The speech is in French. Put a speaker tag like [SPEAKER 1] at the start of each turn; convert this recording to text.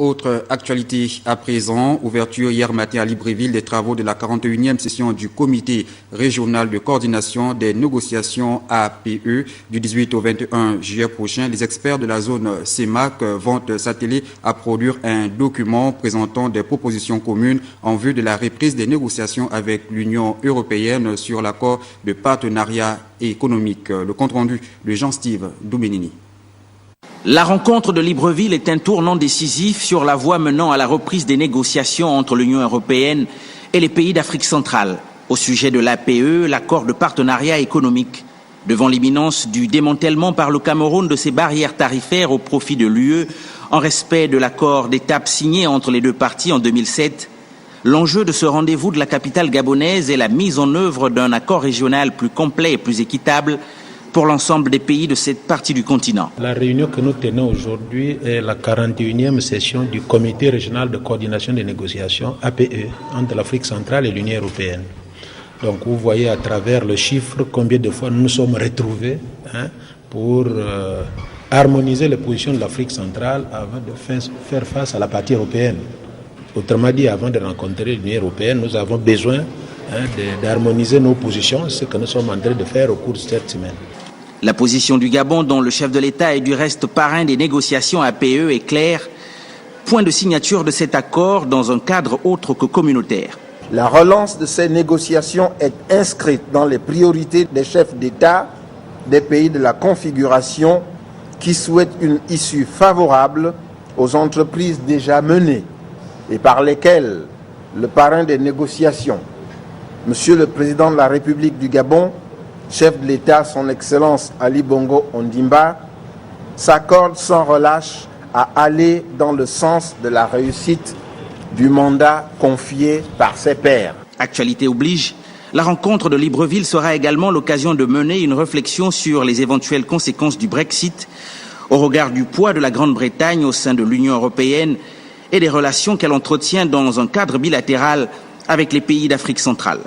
[SPEAKER 1] Autre actualité à présent, ouverture hier matin à Libreville des travaux de la 41e session du comité régional de coordination des négociations APE du 18 au 21 juillet prochain. Les experts de la zone CEMAC vont s'atteler à produire un document présentant des propositions communes en vue de la reprise des négociations avec l'Union européenne sur l'accord de partenariat économique. Le compte-rendu de Jean-Steve Doumenini.
[SPEAKER 2] La rencontre de Libreville est un tournant décisif sur la voie menant à la reprise des négociations entre l'Union européenne et les pays d'Afrique centrale au sujet de l'APE, l'accord de partenariat économique. Devant l'imminence du démantèlement par le Cameroun de ses barrières tarifaires au profit de l'UE, en respect de l'accord d'étape signé entre les deux parties en 2007, l'enjeu de ce rendez-vous de la capitale gabonaise est la mise en œuvre d'un accord régional plus complet et plus équitable pour l'ensemble des pays de cette partie du continent.
[SPEAKER 3] La réunion que nous tenons aujourd'hui est la 41e session du comité régional de coordination des négociations APE entre l'Afrique centrale et l'Union européenne. Donc vous voyez à travers le chiffre combien de fois nous nous sommes retrouvés pour harmoniser les positions de l'Afrique centrale avant de faire face à la partie européenne. Autrement dit, avant de rencontrer l'Union européenne, nous avons besoin d'harmoniser nos positions, ce que nous sommes en train de faire au cours de cette semaine.
[SPEAKER 2] La position du Gabon, dont le chef de l'État est du reste parrain des négociations APE, est claire. Point de signature de cet accord dans un cadre autre que communautaire.
[SPEAKER 4] La relance de ces négociations est inscrite dans les priorités des chefs d'État des pays de la configuration qui souhaitent une issue favorable aux entreprises déjà menées et par lesquelles le parrain des négociations, Monsieur le Président de la République du Gabon, chef de l'État, son Excellence Ali Bongo Ondimba, s'accorde sans relâche à aller dans le sens de la réussite du mandat confié par ses pairs.
[SPEAKER 2] Actualité oblige, la rencontre de Libreville sera également l'occasion de mener une réflexion sur les éventuelles conséquences du Brexit au regard du poids de la Grande-Bretagne au sein de l'Union européenne et des relations qu'elle entretient dans un cadre bilatéral avec les pays d'Afrique centrale.